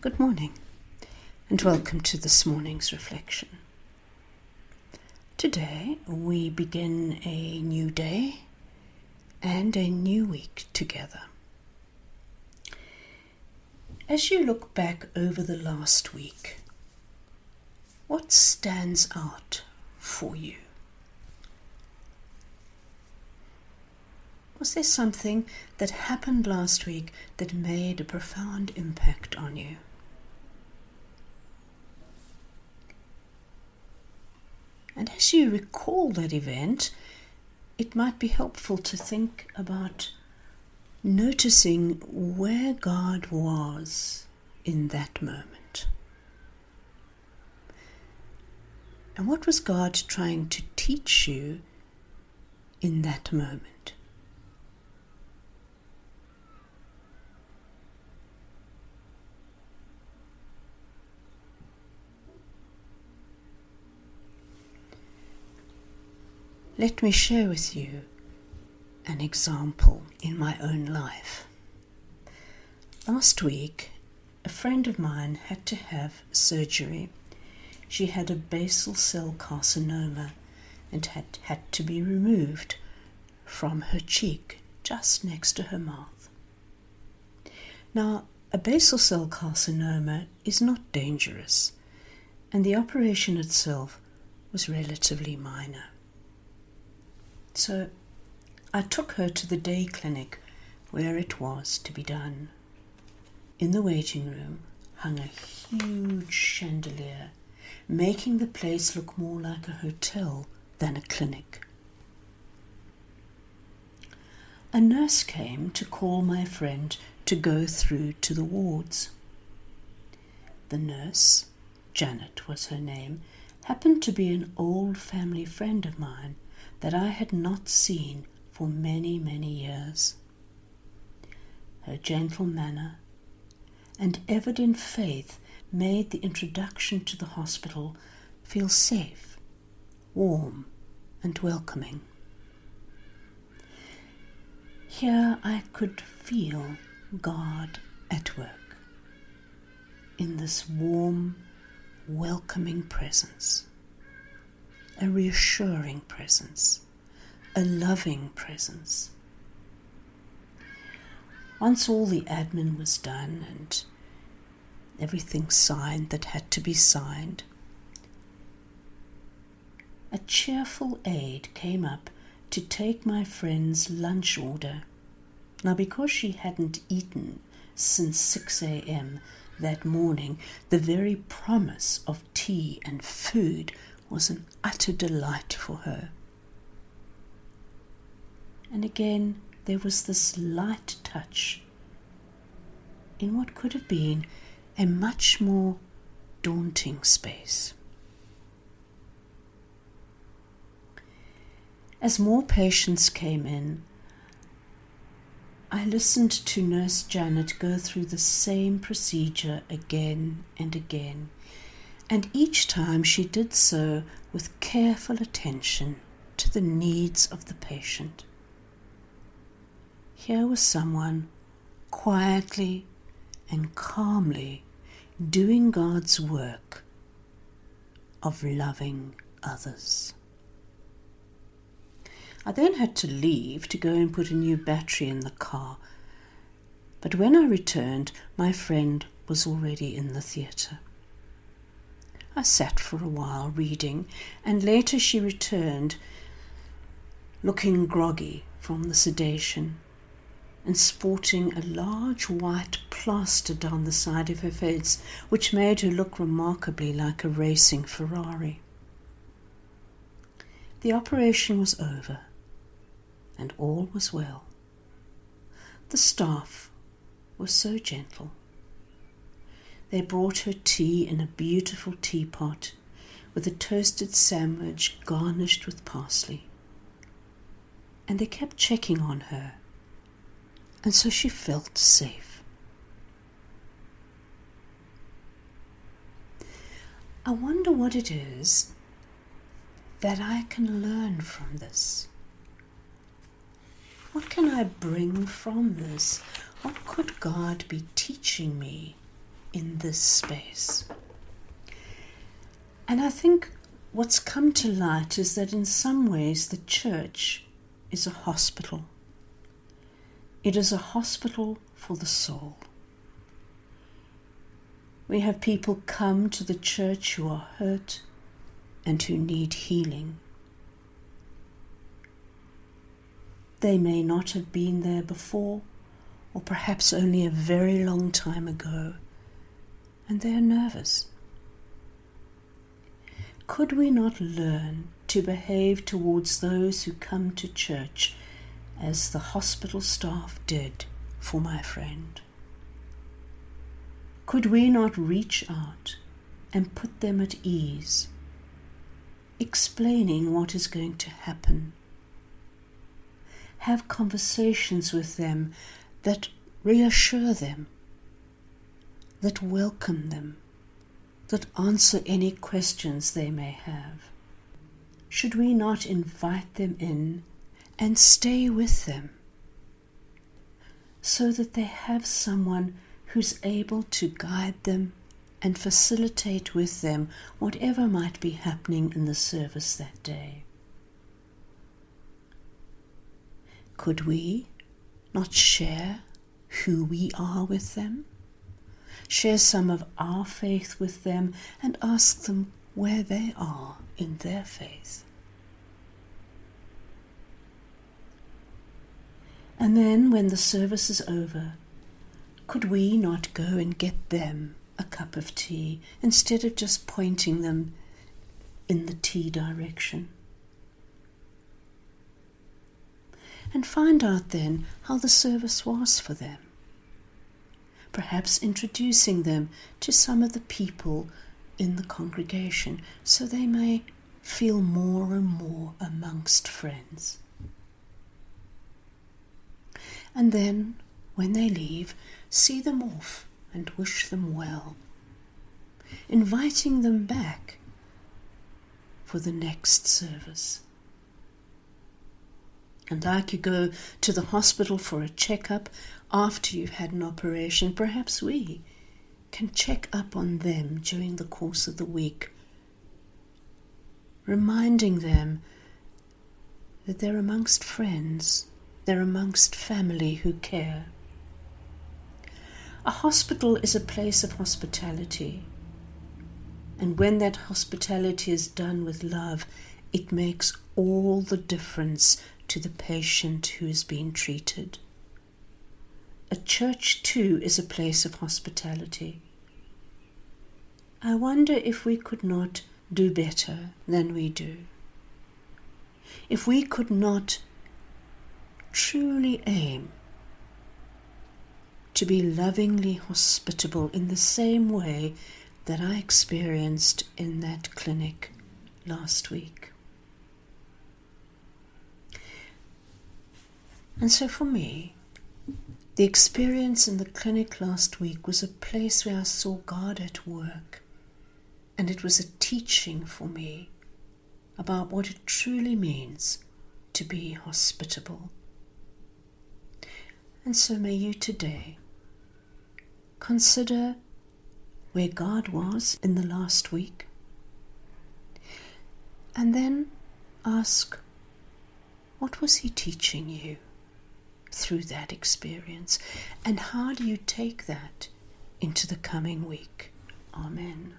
Good morning, and welcome to this morning's reflection. Today we begin a new day and a new week together. As you look back over the last week, what stands out for you? Was there something that happened last week that made a profound impact on you? And as you recall that event, it might be helpful to think about noticing where God was in that moment. And what was God trying to teach you in that moment? Let me share with you an example in my own life. Last week, a friend of mine had to have surgery. She had a basal cell carcinoma and had to be removed from her cheek, just next to her mouth. Now, a basal cell carcinoma is not dangerous, and the operation itself was relatively minor. So I took her to the day clinic where it was to be done. In the waiting room hung a huge chandelier, making the place look more like a hotel than a clinic. A nurse came to call my friend to go through to the wards. The nurse, Janet was her name, happened to be an old family friend of mine that I had not seen for many, many years. Her gentle manner and evident faith made the introduction to the hospital feel safe, warm, and welcoming. Here I could feel God at work in this warm, welcoming presence. A reassuring presence, a loving presence. Once all the admin was done and everything signed that had to be signed, a cheerful aide came up to take my friend's lunch order. Now, because she hadn't eaten since 6 a.m. that morning, the very promise of tea and food was an utter delight for her. And again, there was this light touch in what could have been a much more daunting space. As more patients came in, I listened to Nurse Janet go through the same procedure again and again. And each time she did so with careful attention to the needs of the patient. Here was someone quietly and calmly doing God's work of loving others. I then had to leave to go and put a new battery in the car, but when I returned, my friend was already in the theatre. I sat for a while reading, and later she returned, looking groggy from the sedation and sporting a large white plaster down the side of her face, which made her look remarkably like a racing Ferrari. The operation was over, and all was well. The staff was so gentle. They brought her tea in a beautiful teapot with a toasted sandwich garnished with parsley. And they kept checking on her, and so she felt safe. I wonder what it is that I can learn from this. What can I bring from this? What could God be teaching me in this space. And I think what's come to light is that in some ways the church is a hospital. It is a hospital for the soul. We have people come to the church who are hurt and who need healing. They may not have been there before, or perhaps only a very long time ago, and they are nervous. Could we not learn to behave towards those who come to church as the hospital staff did for my friend? Could we not reach out and put them at ease, explaining what is going to happen? Have conversations with them that reassure them, that welcome them, that answer any questions they may have. Should we not invite them in and stay with them so that they have someone who's able to guide them and facilitate with them whatever might be happening in the service that day? Could we not share who we are with them? Share some of our faith with them and ask them where they are in their faith. And then when the service is over, could we not go and get them a cup of tea instead of just pointing them in the tea direction? And find out then how the service was for them. Perhaps introducing them to some of the people in the congregation so they may feel more and more amongst friends. And then, when they leave, see them off and wish them well, inviting them back for the next service. And like you go to the hospital for a checkup after you've had an operation, perhaps we can check up on them during the course of the week, reminding them that they're amongst friends, they're amongst family who care. A hospital is a place of hospitality, and when that hospitality is done with love, it makes all the difference to the patient who is being treated. A church too is a place of hospitality. I wonder if we could not do better than we do. If we could not truly aim to be lovingly hospitable in the same way that I experienced in that clinic last week. And so for me, the experience in the clinic last week was a place where I saw God at work, and it was a teaching for me about what it truly means to be hospitable. And so may you today consider where God was in the last week, and then ask, what was He teaching you through that experience, and how do you take that into the coming week? Amen.